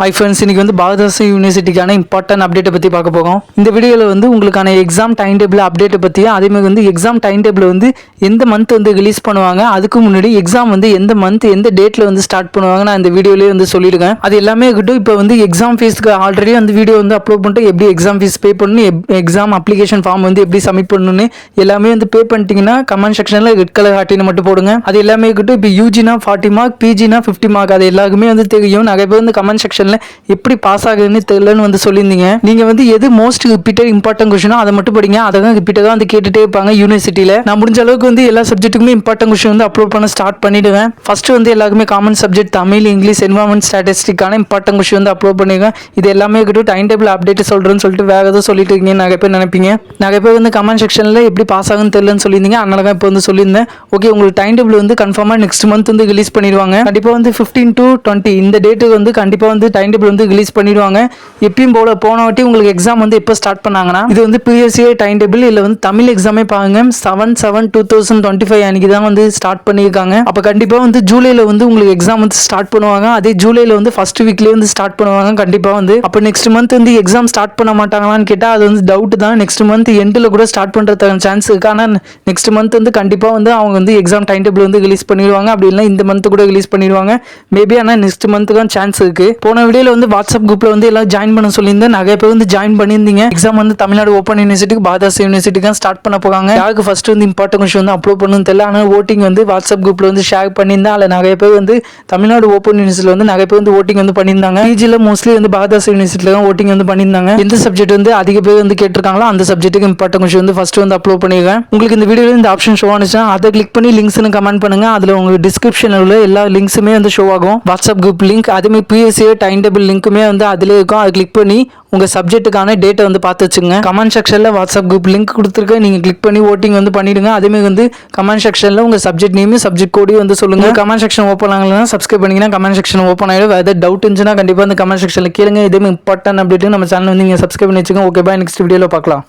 Hi friends, இன்னைக்கு வந்து Bharathidasan யூனிவர்சிட்டிக்கான important அப்டேட்டை பற்றி பார்க்க போகிறோம். இந்த வீடியோவில் வந்து உங்களுக்கான எக்ஸாம் டைம் டேபிள் அப்டேட்டை பற்றியும் அதேமாதிரி வந்து எக்ஸாம் டைம் டேபிள் வந்து எந்த மந்த் வந்து ரிலீஸ் பண்ணுவாங்க, அதுக்கு முன்னாடி எக்ஸாம் வந்து எந்த மந்த் எந்த டேட்டில் வந்து ஸ்டார்ட் பண்ணுவாங்க நான் இந்த வீடியோலேயே வந்து சொல்லியிருக்கேன். அது எல்லாமே இருக்கட்டும். இப்போ வந்து எக்ஸாம் ஃபீஸ்க்கு ஆல்ரெடி அந்த வீடியோ வந்து அப்லோட் பண்ணிட்டு எப்படி எக்ஸாம் ஃபீஸ் பே பண்ணணும், எக்ஸாம் அப்ளிகேஷன் ஃபார்ம் வந்து எப்படி சப்மிட் பண்ணணும்னு எல்லாமே வந்து பே பண்ணிட்டீங்கன்னா கமெண்ட் செக்ஷனில் ரெட் கலர் ஹார்ட்டின்னு மட்டும் போடுங்க. அது எல்லாமே இருக்கட்டும். இப்போ யூஜினா 40 மார்க், பிஜினா 50 மார்க், அது எல்லாருக்குமே வந்து தெரியும். நிறைய பேர் வந்து கமெண்ட் செக்ஷனில் எப்படி பாஸ் ஆகுதுன்னு தெரியலன்னு வந்து சொல்லியிருந்தீங்க. நீங்க வந்து எது மோஸ்ட் ரிப்பீட்டட் இம்பார்ட்டன்ட் கொஸ்டினோ அதை மட்டும் படிங்க. அதான் ரிப்பீட்டடாக வந்து கேட்டுட்டே இருப்பாங்க யூனிவர்சிட்டியில். நான் முடிஞ்ச அளவுக்கு வந்து எல்லா சப்ஜெக்ட்டுக்குமே இம்பார்ட்டன்ட் கொஸ்டின் வந்து அப்லோட் பண்ண ஸ்டார்ட் பண்ணிடுவேன். ஃபர்ஸ்ட் வந்து எல்லாருக்குமே common subject Tamil, English, environment, ஸ்டாட்டிஸ்டிக்கான இம்பார்ட்டன்ட் கொஸ்டின் வந்து அப்லோட் பண்ணிடுவேன். இது எல்லாமே இருக்கட்டும். டைம் டேபிள் அப்டேட் சொல்றேன்னு சொல்லிட்டு வேற ஏதோ சொல்லிட்டு இருக்கீங்க நிறைய பேர் நினைப்பீங்க. நிறைய பேர் வந்து கமெண்ட் செக்ஷனில் எப்படி பாஸ் ஆகுன்னு தெரியலன்னு சொல்லியிருந்தீங்க. அதனால தான் இப்போ வந்து சொல்லியிருந்தேன். ஓகே, உங்களுக்கு டைம் டேபிள் வந்து கன்ஃபார்மாக நெக்ஸ்ட் மந்த் வந்து ரிலீஸ் பண்ணிடுவாங்க. கண்டிப்பாக வந்து 15 to 20 இந்த டேட்டுக்கு வந்து கண்டிப்பாக வந்து டைம் டேபிள் வந்து ரிலீஸ் பண்ணிடுவாங்க. எப்பயும் போல போன வாட்டி உங்களுக்கு எக்ஸாம் வந்து எப்போ ஸ்டார்ட் பண்ணாங்கன்னா, இது வந்து ப்ரீவியஸ் இயர் டைம் டேபிள் இல்ல வந்து தமிழ் எக்ஸாமே பாருங்க 7/7/2025 அன்னைக்கு தான் வந்து ஸ்டார்ட் பண்ணியிருக்காங்க. அப்போ கண்டிப்பா வந்து ஜூலைல வந்து உங்களுக்கு எக்ஸாம் வந்து ஸ்டார்ட் பண்ணுவாங்க. அதே ஜூலைல வந்து ஃபர்ஸ்ட் வீக்லேயே வந்து ஸ்டார்ட் பண்ணுவாங்க கண்டிப்பா வந்து. அப்போ நெக்ஸ்ட் மந்த் வந்து எக்ஸாம் ஸ்டார்ட் பண்ண மாட்டாங்களான்னு கேட்டா அது வந்து டவுட் தான். நெக்ஸ்ட் மந்த் எண்டில் கூட ஸ்டார்ட் பண்றதுக்கான சான்ஸ் இருக்கு. ஆனால் நெக்ஸ்ட் மந்த் வந்து கண்டிப்பா வந்து அவங்க வந்து எக்ஸாம் டைம் டேபிள் வந்து ரிலீஸ் பண்ணிடுவாங்க. அப்படி இல்லை இந்த மந்த் கூட ரிலீஸ் பண்ணிடுவாங்க மேபி. ஆனால் நெக்ஸ்ட் மந்த் தான் சான்ஸ் இருக்கு. போன வீடியோல வந்து வாட்ஸ்அப் குரூப்ல வந்து எல்லாம் ஜாயின் பண்ண சொல்லியிருந்தேன். நிறைய பேர் வந்து ஜாயின் பண்ணியிருந்தீங்க. எக்ஸாம் வந்து தமிழ்நாடு ஓப்பன் யூனிவர்சிட்டிக்கு பாரதாசன் யூனிவர்சிட்டிக்கு தான் ஸ்டார்ட் பண்ண போறாங்க. யாருக்கு ஃபர்ஸ்ட் வந்து இம்பார்ட்டன்ட் கொஸ்டின் வந்து அப்லோட் பண்ணணும்னு தெரியல. ஆனால் ஓட்டிங் வந்து வாட்ஸ்அப் குரூப்ல வந்து ஷேர் பண்ணியிருந்தேன். அதில் நிறைய பேர் வந்து தமிழ்நாடு ஓப்பன் யூனிவர்சிட்டியில் வந்து நிறைய பேர் வந்து ஓட்டிங் வந்து பண்ணியிருந்தாங்க. பிஜியில் மோஸ்ட்லி வந்து பாரதாசன் யூனிவர்சிட்டியில் தான் ஓட்டிங் வந்து பண்ணியிருந்தாங்க. எந்த சப்ஜெக்ட் வந்து அதிக பேர் வந்து கேட்டிருக்காங்களோ அந்த சப்ஜெக்ட்டுக்கு இம்பார்ட்டன்ட் கொஸ்டின் வந்து ஃபர்ஸ்ட் வந்து அப்லோட் பண்ணிருக்கேன். உங்களுக்கு இந்த வீடியோவில் இந்த ஆப்ஷன் ஷோ ஆனிச்சுன்னா அதை கிளிக் பண்ணி லிங்க்ஸ்னு கமெண்ட் பண்ணுங்க. அதில் உங்களுக்கு டிஸ்கிரிப்ஷனில் உள்ள எல்லா லிங்க்ஸுமே வந்து ஷோ ஆகும். வாட்ஸ்அப் குரூப் லிங்க், அதேமாதிரி பிஎஸ்சி டைம் டேபிள் லிங்க்குமே வந்து அதிலே இருக்கும். அதை கிளிக் பண்ணி உங்க சப்ஜெக்ட்டுக்கான டேட்டை வந்து பார்த்து வச்சுங்க. கமெண்ட் செக்ஷன்ல வாட்ஸ்அப் குரூப் லிங்க் கொடுத்துருக்கேன். நீங்க கிளிக் பண்ணி ஓட்டிங் வந்து பண்ணிடுங்க. அதேமாதிரி வந்து கமெண்ட் செக்ஷன்ல உங்க சப்ஜெக்ட் நேம், சப்ஜெக்ட் கோடையும் வந்து சொல்லுங்க. கமெண்ட் செக்ஷன் ஓப்பன் ஆகலன்னா சப்ஸ்கிரைப் பண்ணிங்கன்னா கமெண்ட் செக்ஷன் ஓப்பன் ஆயிடும். ஏதாவது டவுட் இருந்துச்சுன்னா கண்டிப்பா இந்த கமெண்ட் செக்ஷன்ல கேளுங்க. இதே இம்பார்ட்டன்ட் அப்டேட் நம்ம சேனல் வந்து நீங்க சப்ஸ்கிரைப் பண்ணி வச்சுக்கோங்க. ஓகே, பாய். நெக்ஸ்ட் வீடியோல பார்க்கலாம்.